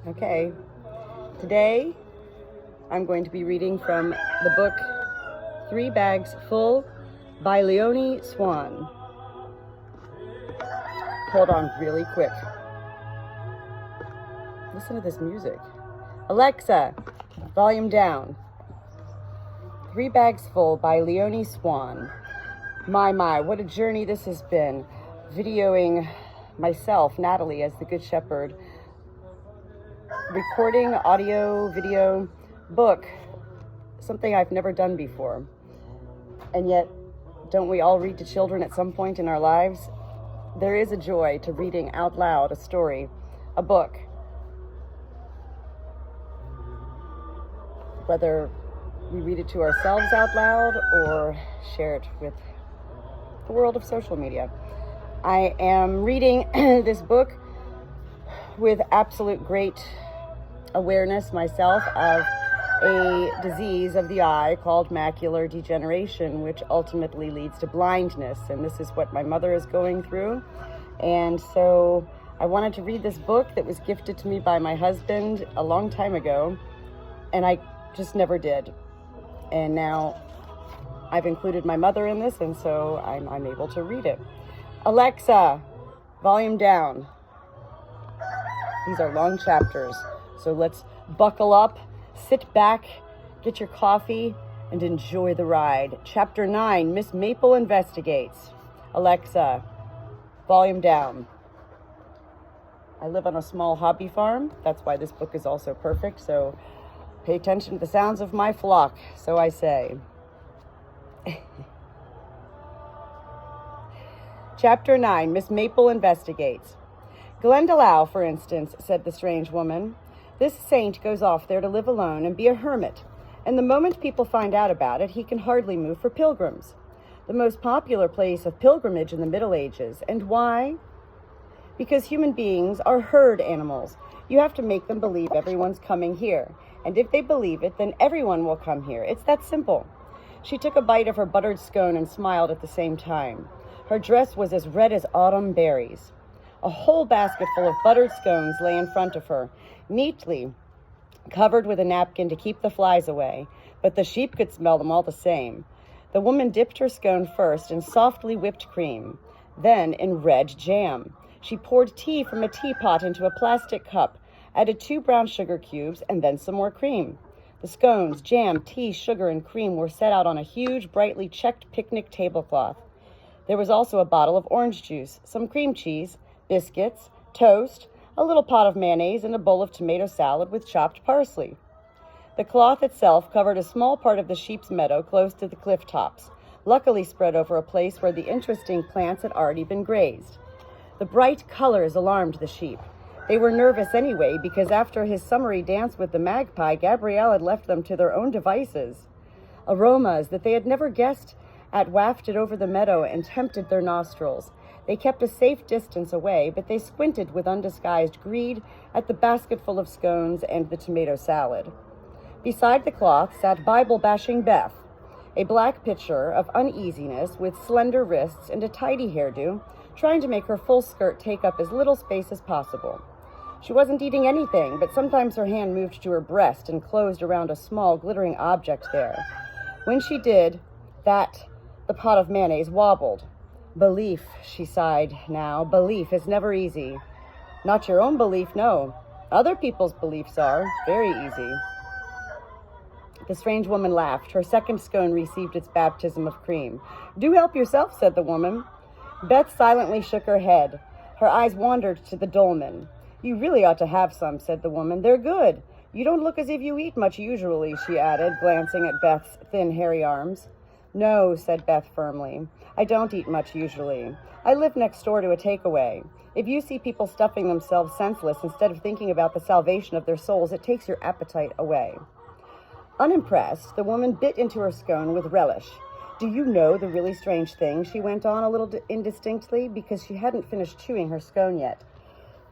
Okay, today I'm going to be reading from the book 3 Bags Full by Leonie Swann. Hold on really quick. Listen to this music. Alexa, volume down. 3 Bags Full by Leonie Swann. My, what a journey this has been. Videoing myself, Natalie, as the Good Shepherd. Recording audio, video, book. Something I've never done before. And yet, don't we all read to children at some point in our lives? There is a joy to reading out loud a story, a book. Whether we read it to ourselves out loud or share it with the world of social media. I am reading this book with absolute great awareness myself of a disease of the eye called macular degeneration, which ultimately leads to blindness. And this is what my mother is going through. And so I wanted to read this book that was gifted to me by my husband a long time ago, and I just never did. And now I've included my mother in this, and so I'm able to read it. Alexa, volume down. These are long chapters, so let's buckle up, sit back, get your coffee, and enjoy the ride. Chapter 9, Miss Maple Investigates. Alexa, volume down. I live on a small hobby farm. That's why this book is also perfect, so pay attention to the sounds of my flock, so I say. Chapter 9, Miss Maple Investigates. Glendalau, for instance, said the strange woman. This saint goes off there to live alone and be a hermit, and the moment people find out about it, he can hardly move for pilgrims. The most popular place of pilgrimage in the Middle Ages. And why? Because human beings are herd animals. You have to make them believe everyone's coming here. And if they believe it, then everyone will come here. It's that simple. She took a bite of her buttered scone and smiled at the same time. Her dress was as red as autumn berries. A whole basketful of buttered scones lay in front of her, neatly covered with a napkin to keep the flies away, but the sheep could smell them all the same. The woman dipped her scone first in softly whipped cream, then in red jam. She poured tea from a teapot into a plastic cup, added 2 brown sugar cubes, and then some more cream. The scones, jam, tea, sugar, and cream were set out on a huge, brightly checked picnic tablecloth. There was also a bottle of orange juice, some cream cheese, biscuits, toast, a little pot of mayonnaise, and a bowl of tomato salad with chopped parsley. The cloth itself covered a small part of the sheep's meadow close to the cliff tops, luckily spread over a place where the interesting plants had already been grazed. The bright colors alarmed the sheep. They were nervous anyway, because after his summary dance with the magpie, Gabrielle had left them to their own devices. Aromas that they had never guessed at wafted over the meadow and tempted their nostrils. They kept a safe distance away, but they squinted with undisguised greed at the basketful of scones and the tomato salad. Beside the cloth sat Bible-bashing Beth, a black picture of uneasiness with slender wrists and a tidy hairdo, trying to make her full skirt take up as little space as possible. She wasn't eating anything, but sometimes her hand moved to her breast and closed around a small, glittering object there. When she did that, the pot of mayonnaise wobbled. Belief, she sighed now. Belief is never easy. Not your own belief, no. Other people's beliefs are very easy. The strange woman laughed. Her second scone received its baptism of cream. Do help yourself, said the woman. Beth silently shook her head. Her eyes wandered to the dolman. You really ought to have some, said the woman. They're good. You don't look as if you eat much usually, she added, glancing at Beth's thin, hairy arms. No, said Beth firmly. I don't eat much usually. I live next door to a takeaway. If you see people stuffing themselves senseless instead of thinking about the salvation of their souls, it takes your appetite away. Unimpressed, the woman bit into her scone with relish. Do you know the really strange thing, she went on a little indistinctly, because she hadn't finished chewing her scone yet.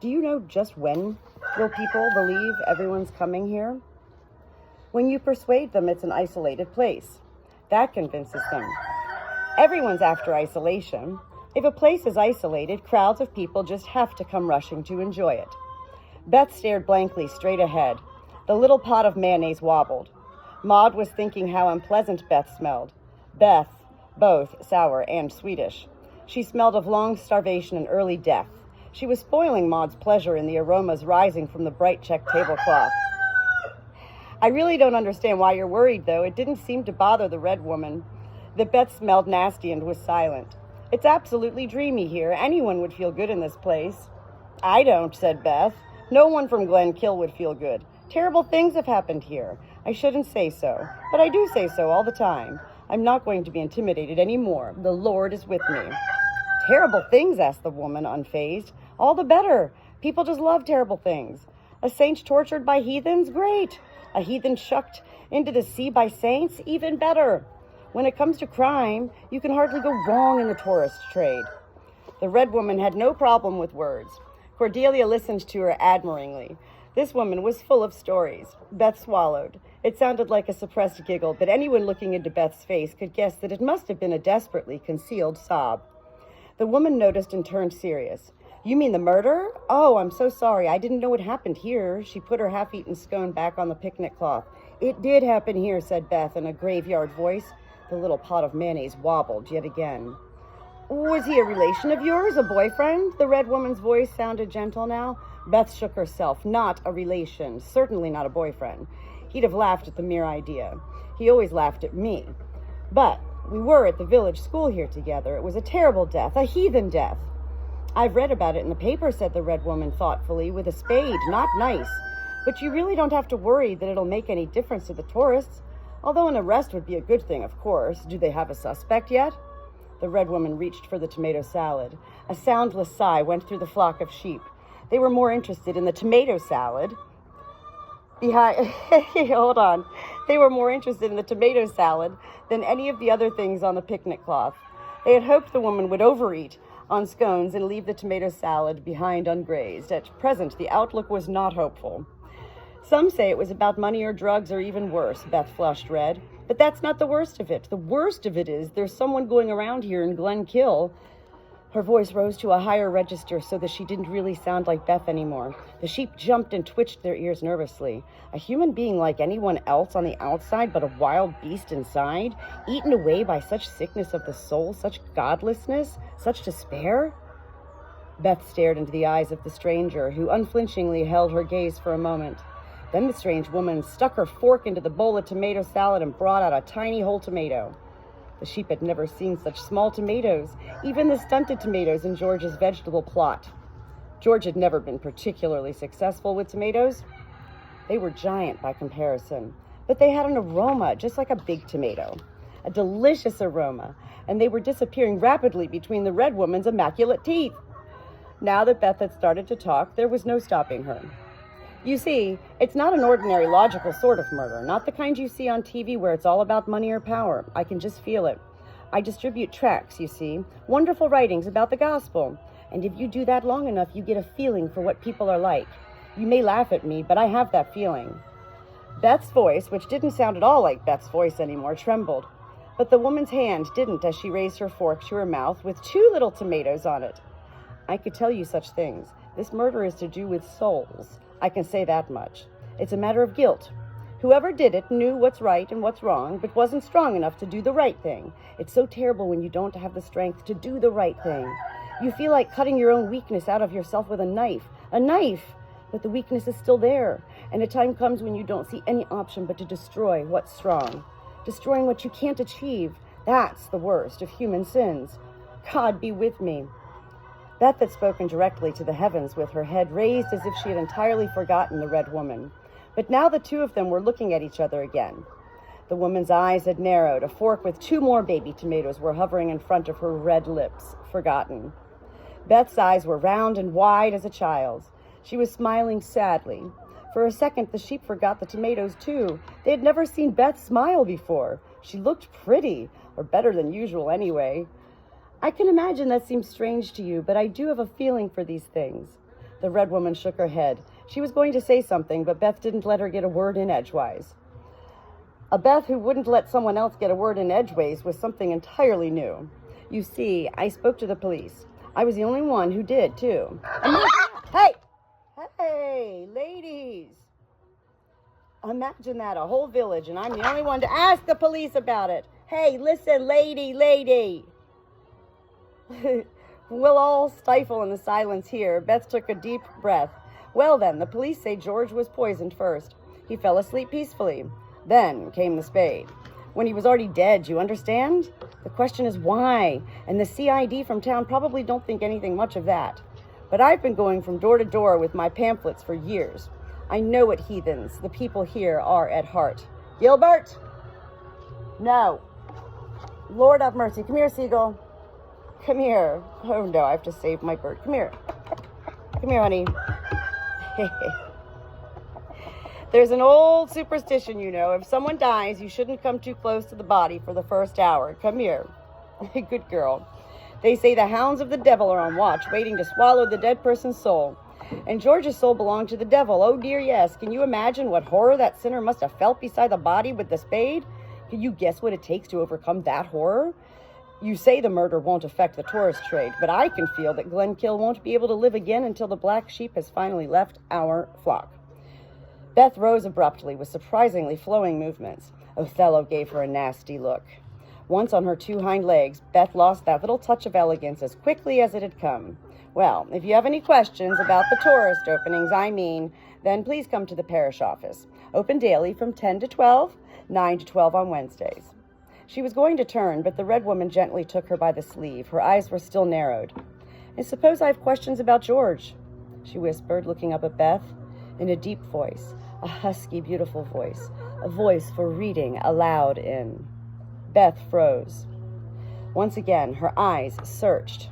Do you know just when will people believe everyone's coming here? When you persuade them it's an isolated place. That convinces them. Everyone's after isolation. If a place is isolated, crowds of people just have to come rushing to enjoy it. Beth stared blankly straight ahead. The little pot of mayonnaise wobbled. Maud was thinking how unpleasant Beth smelled. Beth, both sour and Swedish. She smelled of long starvation and early death. She was spoiling Maud's pleasure in the aromas rising from the bright check tablecloth. I really don't understand why you're worried, though. It didn't seem to bother the red woman. That Beth smelled nasty and was silent. It's absolutely dreamy here. Anyone would feel good in this place. I don't, said Beth. No one from Glenkill would feel good. Terrible things have happened here. I shouldn't say so, but I do say so all the time. I'm not going to be intimidated anymore. The Lord is with me. Terrible things, asked the woman, unfazed. All the better. People just love terrible things. A saint tortured by heathens? Great. A heathen chucked into the sea by saints? Even better. When it comes to crime, you can hardly go wrong in the tourist trade. The red woman had no problem with words. Cordelia listened to her admiringly. This woman was full of stories. Beth swallowed. It sounded like a suppressed giggle, but anyone looking into Beth's face could guess that it must have been a desperately concealed sob. The woman noticed and turned serious. You mean the murder? Oh, I'm so sorry. I didn't know it happened here. She put her half-eaten scone back on the picnic cloth. It did happen here, said Beth in a graveyard voice. The little pot of mayonnaise wobbled yet again. Was he a relation of yours, a boyfriend? The red woman's voice sounded gentle now. Beth shook herself. Not a relation. Certainly not a boyfriend. He'd have laughed at the mere idea. He always laughed at me. But we were at the village school here together. It was a terrible death, a heathen death. I've read about it in the paper, said the red woman thoughtfully, with a spade, not nice. But you really don't have to worry that it'll make any difference to the tourists. Although an arrest would be a good thing, of course. Do they have a suspect yet? The red woman reached for the tomato salad. A soundless sigh went through the flock of sheep. They were more interested in the tomato salad. Hold on. They were more interested in the tomato salad than any of the other things on the picnic cloth. They had hoped the woman would overeat on scones and leave the tomato salad behind ungrazed. At present, the outlook was not hopeful. Some say it was about money or drugs or even worse, Beth flushed red. But that's not the worst of it. The worst of it is there's someone going around here in Glenkill. Her voice rose to a higher register so that she didn't really sound like Beth anymore. The sheep jumped and twitched their ears nervously. A human being like anyone else on the outside, but a wild beast inside, eaten away by such sickness of the soul, such godlessness, such despair? Beth stared into the eyes of the stranger, who unflinchingly held her gaze for a moment. Then the strange woman stuck her fork into the bowl of tomato salad and brought out a tiny whole tomato. The sheep had never seen such small tomatoes, even the stunted tomatoes in George's vegetable plot. George had never been particularly successful with tomatoes. They were giant by comparison, but they had an aroma just like a big tomato, a delicious aroma, and they were disappearing rapidly between the red woman's immaculate teeth. Now that Beth had started to talk, there was no stopping her. You see, it's not an ordinary logical sort of murder, not the kind you see on TV where it's all about money or power. I can just feel it. I distribute tracts, you see, wonderful writings about the gospel. And if you do that long enough, you get a feeling for what people are like. You may laugh at me, but I have that feeling. Beth's voice, which didn't sound at all like Beth's voice anymore, trembled. But the woman's hand didn't as she raised her fork to her mouth with 2 little tomatoes on it. I could tell you such things. This murder is to do with souls. I can say that much. It's a matter of guilt. Whoever did it knew what's right and what's wrong, but wasn't strong enough to do the right thing. It's so terrible when you don't have the strength to do the right thing. You feel like cutting your own weakness out of yourself with a knife. A knife! But the weakness is still there, and a time comes when you don't see any option but to destroy what's strong. Destroying what you can't achieve. That's the worst of human sins. God be with me. Beth had spoken directly to the heavens with her head raised as if she had entirely forgotten the red woman. But now the two of them were looking at each other again. The woman's eyes had narrowed. A fork with 2 more baby tomatoes were hovering in front of her red lips, forgotten. Beth's eyes were round and wide as a child's. She was smiling sadly. For a second, the sheep forgot the tomatoes, too. They had never seen Beth smile before. She looked pretty, or better than usual anyway. I can imagine that seems strange to you, but I do have a feeling for these things. The red woman shook her head. She was going to say something, but Beth didn't let her get a word in edgewise. A Beth who wouldn't let someone else get a word in edgeways was something entirely new. You see, I spoke to the police. I was the only one who did, too. Hey! Hey! Imagine that, a whole village, and I'm the only one to ask the police about it. Hey, listen, lady. We'll all stifle in the silence here. Beth took a deep breath. Well then, the police say George was poisoned first. He fell asleep peacefully. Then came the spade. When he was already dead, you understand? The question is why? And the CID from town probably don't think anything much of that. But I've been going from door to door with my pamphlets for years. I know what heathens the people here are at heart. Gilbert? No. Lord have mercy. Come here, Seagull. Come here. Oh, no, I have to save my bird. Come here. Come here, honey. There's an old superstition, you know. If someone dies, you shouldn't come too close to the body for the first hour. Come here. Good girl. They say the hounds of the devil are on watch, waiting to swallow the dead person's soul. And George's soul belonged to the devil. Oh, dear, yes. Can you imagine what horror that sinner must have felt beside the body with the spade? Can you guess what it takes to overcome that horror? You say the murder won't affect the tourist trade, but I can feel that Glenkill won't be able to live again until the black sheep has finally left our flock. Beth rose abruptly with surprisingly flowing movements. Othello gave her a nasty look. Once on her two hind legs, Beth lost that little touch of elegance as quickly as it had come. Well, if you have any questions about the tourist openings, then please come to the parish office. Open daily from 10 to 12, 9 to 12 on Wednesdays. She was going to turn, but the red woman gently took her by the sleeve. Her eyes were still narrowed. I suppose I have questions about George, she whispered, looking up at Beth, in a deep voice, a husky, beautiful voice, a voice for reading aloud in. Beth froze. Once again, her eyes searched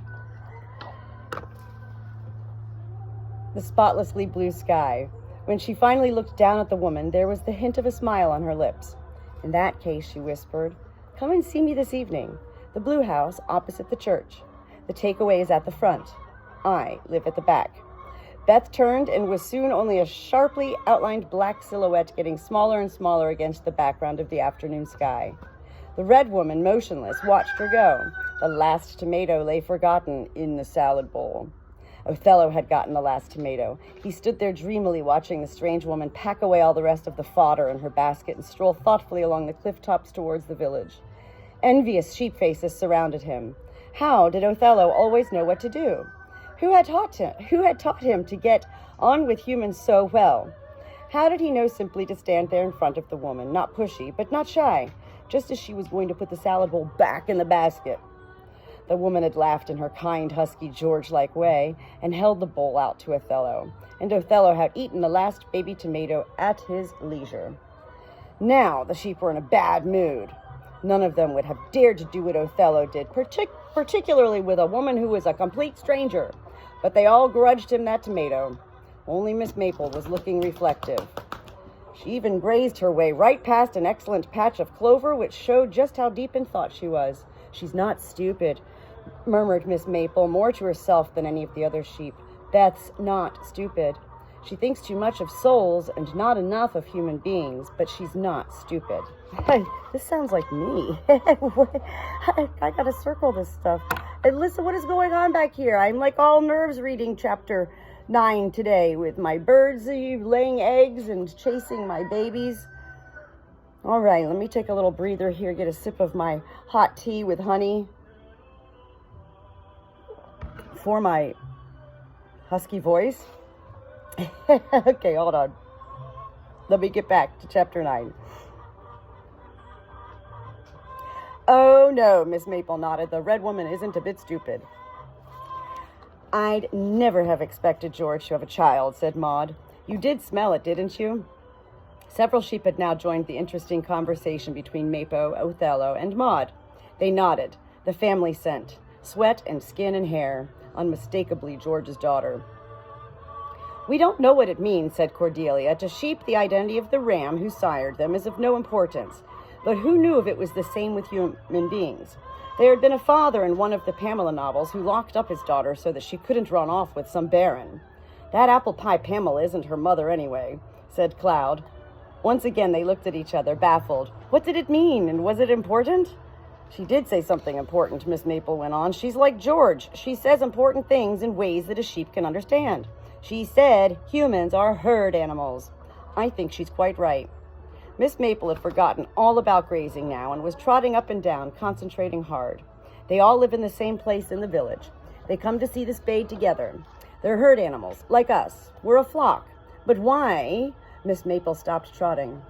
the spotlessly blue sky. When she finally looked down at the woman, there was the hint of a smile on her lips. In that case, she whispered, come and see me this evening. The blue house opposite the church. The takeaway is at the front. I live at the back. Beth turned and was soon only a sharply outlined black silhouette getting smaller and smaller against the background of the afternoon sky. The red woman, motionless, watched her go. The last tomato lay forgotten in the salad bowl. Othello had gotten the last tomato. He stood there dreamily watching the strange woman pack away all the rest of the fodder in her basket and stroll thoughtfully along the cliff tops towards the village. Envious sheep faces surrounded him. How did Othello always know what to do? Who had taught him to get on with humans so well? How did he know simply to stand there in front of the woman, not pushy, but not shy, just as she was going to put the salad bowl back in the basket? The woman had laughed in her kind, husky, George-like way and held the bowl out to Othello, and Othello had eaten the last baby tomato at his leisure. Now the sheep were in a bad mood. None of them would have dared to do what Othello did, particularly with a woman who was a complete stranger, but they all grudged him that tomato. Only Miss Maple was looking reflective. She even grazed her way right past an excellent patch of clover, which showed just how deep in thought she was. She's not stupid, murmured Miss Maple, more to herself than any of the other sheep. Beth's not stupid. She thinks too much of souls and not enough of human beings, but she's not stupid. This sounds like me. I gotta circle this stuff. And listen, what is going on back here? I'm like all nerves reading chapter 9 today with my birds laying eggs and chasing my babies. All right, let me take a little breather here, get a sip of my hot tea with honey for my husky voice. Okay, hold on. Let me get back to chapter 9. Oh, no, Miss Maple nodded. The red woman isn't a bit stupid. I'd never have expected George to have a child, said Maud. You did smell it, didn't you? Several sheep had now joined the interesting conversation between Mapo, Othello, and Maud. They nodded. The family scent. Sweat and skin and hair. Unmistakably George's daughter. We don't know what it means, said Cordelia. To sheep, the identity of the ram who sired them is of no importance. But who knew if it was the same with human beings? There had been a father in one of the Pamela novels who locked up his daughter so that she couldn't run off with some baron. That apple pie Pamela isn't her mother anyway, said Cloud. Once again they looked at each other, baffled. What did it mean, and was it important? She did say something important, Miss Maple went on. She's like George. She says important things in ways that a sheep can understand. She said humans are herd animals. I think she's quite right. Miss Maple had forgotten all about grazing now and was trotting up and down, concentrating hard. They all live in the same place in the village. They come to see the spade together. They're herd animals, like us. We're a flock. But why? Miss Maple stopped trotting.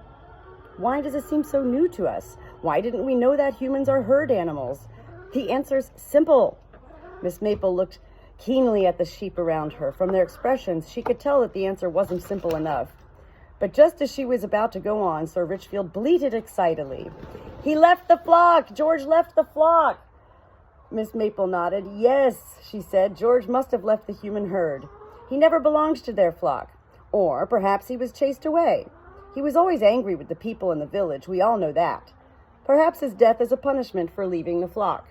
Why does it seem so new to us? Why didn't we know that humans are herd animals? The answer's simple. Miss Maple looked keenly at the sheep around her. From their expressions, she could tell that the answer wasn't simple enough. But just as she was about to go on, Sir Richfield bleated excitedly. "He left the flock! George left the flock!" Miss Maple nodded. "Yes," she said, "George must have left the human herd. He never belonged to their flock. Or perhaps he was chased away. He was always angry with the people in the village. We all know that. Perhaps his death is a punishment for leaving the flock."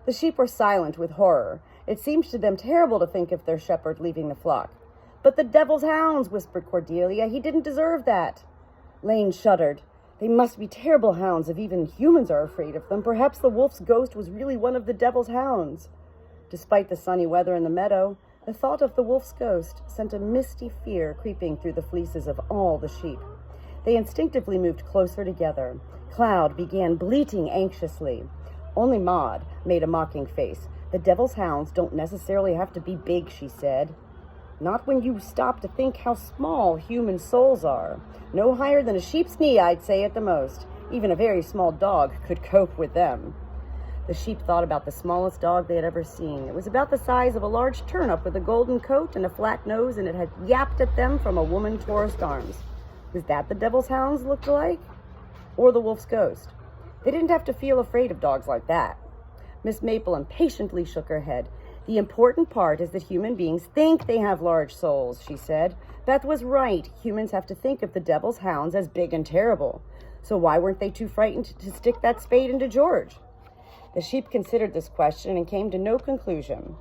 The sheep were silent with horror. It seemed to them terrible to think of their shepherd leaving the flock. "But the devil's hounds," whispered Cordelia. "He didn't deserve that." Lane shuddered. "They must be terrible hounds if even humans are afraid of them. Perhaps the wolf's ghost was really one of the devil's hounds." Despite the sunny weather in the meadow, the thought of the wolf's ghost sent a misty fear creeping through the fleeces of all the sheep. They instinctively moved closer together. Cloud began bleating anxiously. Only Maud made a mocking face. "The devil's hounds don't necessarily have to be big," she said. "Not when you stop to think how small human souls are. No higher than a sheep's knee, I'd say at the most. Even a very small dog could cope with them." The sheep thought about the smallest dog they had ever seen. It was about the size of a large turnip with a golden coat and a flat nose, and it had yapped at them from a woman's tourist arms. Was that the devil's hounds looked like? Or the wolf's ghost? They didn't have to feel afraid of dogs like that. Miss Maple impatiently shook her head. "The important part is that human beings think they have large souls," she said. Beth was right. Humans have to think of the devil's hounds as big and terrible. So why weren't they too frightened to stick that spade into George? The sheep considered this question and came to no conclusion.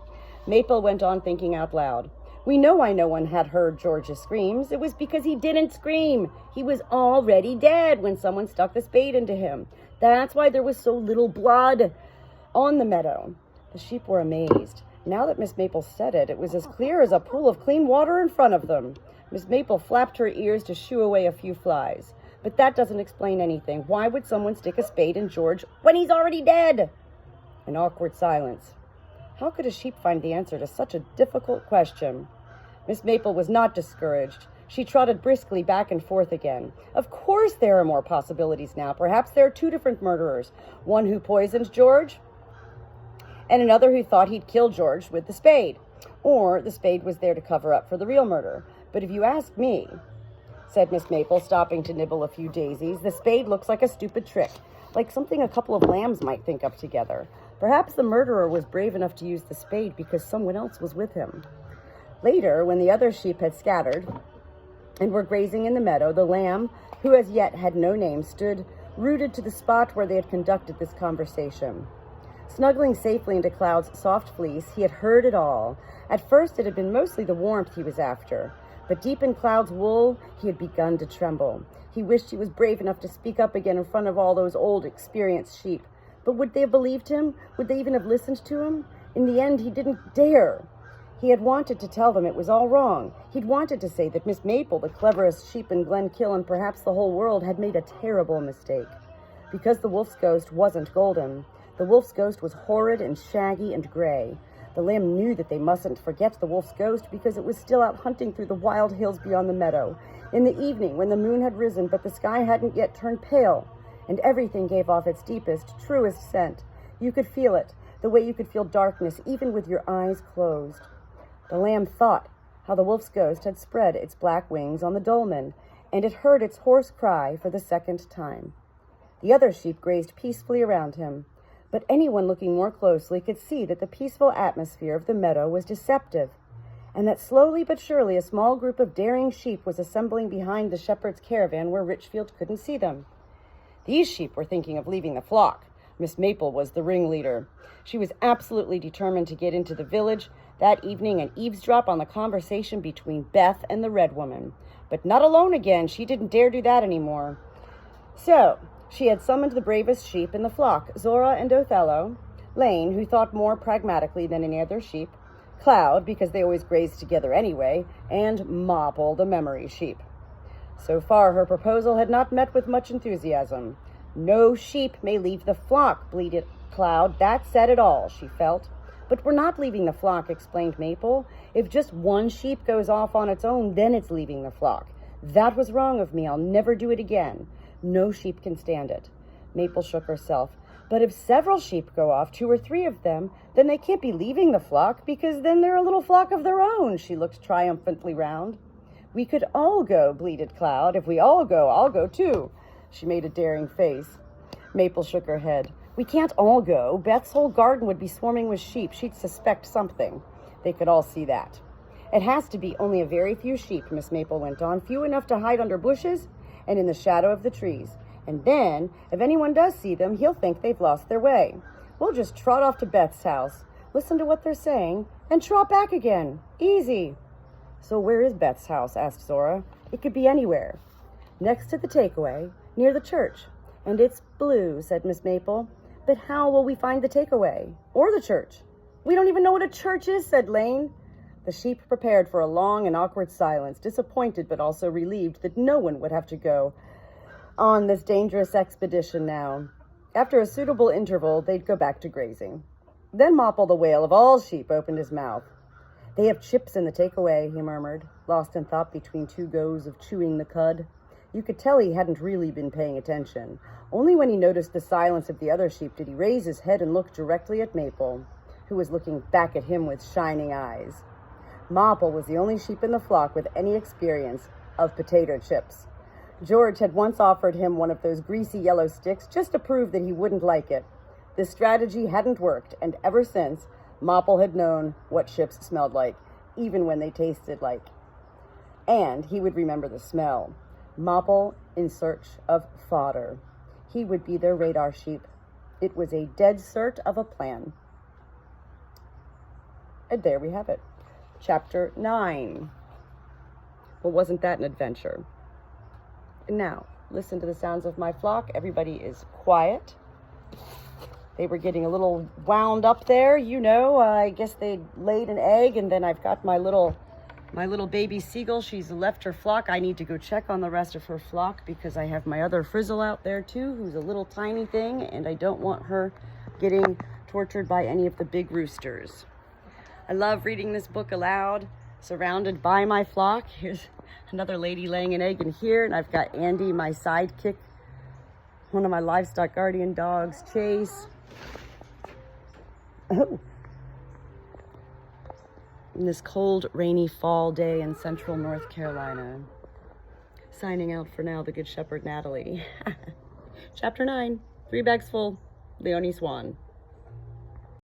Maple went on thinking out loud. "We know why no one had heard George's screams. It was because he didn't scream. He was already dead when someone stuck the spade into him. That's why there was so little blood on the meadow." The sheep were amazed. Now that Miss Maple said it, it was as clear as a pool of clean water in front of them. Miss Maple flapped her ears to shoo away a few flies. "But that doesn't explain anything. Why would someone stick a spade in George when he's already dead?" An awkward silence. How could a sheep find the answer to such a difficult question? Miss Maple was not discouraged. She trotted briskly back and forth again. "Of course there are more possibilities now. Perhaps there are two different murderers. One who poisoned George, and another who thought he'd killed George with the spade. Or the spade was there to cover up for the real murder. But if you ask me," said Miss Maple, stopping to nibble a few daisies, "the spade looks like a stupid trick, like something a couple of lambs might think up together. Perhaps the murderer was brave enough to use the spade because someone else was with him." Later, when the other sheep had scattered and were grazing in the meadow, the lamb, who as yet had no name, stood rooted to the spot where they had conducted this conversation. Snuggling safely into Cloud's soft fleece, he had heard it all. At first, it had been mostly the warmth he was after, but deep in Cloud's wool, he had begun to tremble. He wished he was brave enough to speak up again in front of all those old, experienced sheep. But would they have believed him? Would they even have listened to him? In the end, he didn't dare. He had wanted to tell them it was all wrong. He'd wanted to say that Miss Maple, the cleverest sheep in Glenkill and perhaps the whole world, had made a terrible mistake. Because the wolf's ghost wasn't golden. The wolf's ghost was horrid and shaggy and gray. The lamb knew that they mustn't forget the wolf's ghost because it was still out hunting through the wild hills beyond the meadow. In the evening, when the moon had risen, but the sky hadn't yet turned pale, and everything gave off its deepest, truest scent. You could feel it, the way you could feel darkness even with your eyes closed. The lamb thought how the wolf's ghost had spread its black wings on the dolmen, and it heard its hoarse cry for the second time. The other sheep grazed peacefully around him, but anyone looking more closely could see that the peaceful atmosphere of the meadow was deceptive, and that slowly but surely a small group of daring sheep was assembling behind the shepherd's caravan where Richfield couldn't see them. These sheep were thinking of leaving the flock. Miss Maple was the ringleader. She was absolutely determined to get into the village that evening and eavesdrop on the conversation between Beth and the Red Woman. But not alone again. She didn't dare do that anymore. So she had summoned the bravest sheep in the flock, Zora and Othello, Lane, who thought more pragmatically than any other sheep, Cloud, because they always grazed together anyway, and Mopple, the memory sheep. So far, her proposal had not met with much enthusiasm. No sheep may leave the flock, bleated Cloud. That said it all, she felt. But we're not leaving the flock, explained Maple. If just one sheep goes off on its own, then it's leaving the flock. That was wrong of me. I'll never do it again. No sheep can stand it. Maple shook herself. But if several sheep go off, 2 or 3 of them, then they can't be leaving the flock, because then they're a little flock of their own. She looked triumphantly round. We could all go, bleated Cloud. If we all go, I'll go too. She made a daring face. Maple shook her head. We can't all go. Beth's whole garden would be swarming with sheep. She'd suspect something. They could all see that. It has to be only a very few sheep, Miss Maple went on, few enough to hide under bushes and in the shadow of the trees. And then, if anyone does see them, he'll think they've lost their way. We'll just trot off to Beth's house, listen to what they're saying, and trot back again. Easy. So where is Beth's house? Asked Zora. It could be anywhere. Next to the takeaway, near the church. And it's blue, said Miss Maple. But how will we find the takeaway? Or the church? We don't even know what a church is, said Lane. The sheep prepared for a long and awkward silence, disappointed but also relieved that no one would have to go on this dangerous expedition now. After a suitable interval, they'd go back to grazing. Then Mopple, the whale of all sheep, opened his mouth. They have chips in the takeaway, he murmured, lost in thought between 2 goes of chewing the cud. You could tell he hadn't really been paying attention. Only when he noticed the silence of the other sheep did he raise his head and look directly at Maple, who was looking back at him with shining eyes. Mopple was the only sheep in the flock with any experience of potato chips. George had once offered him one of those greasy yellow sticks just to prove that he wouldn't like it. This strategy hadn't worked, and ever since, Mopple had known what chips smelled like, even when they tasted like. And he would remember the smell. Mopple in search of fodder. He would be their radar sheep. It was a dead cert of a plan. And there we have it. Chapter 9. Well, wasn't that an adventure? And now, listen to the sounds of my flock. Everybody is quiet. They were getting a little wound up there. You know, I guess they laid an egg, and then I've got my little baby seagull. She's left her flock. I need to go check on the rest of her flock because I have my other frizzle out there too, who's a little tiny thing, and I don't want her getting tortured by any of the big roosters. I love reading this book aloud, surrounded by my flock. Here's another lady laying an egg in here, and I've got Andy, my sidekick, one of my livestock guardian dogs, Chase. Oh. In this cold, rainy fall day in central North Carolina. Signing out for now, the Good Shepherd, Natalie. Chapter 9, 3 bags full, Leonie Swann.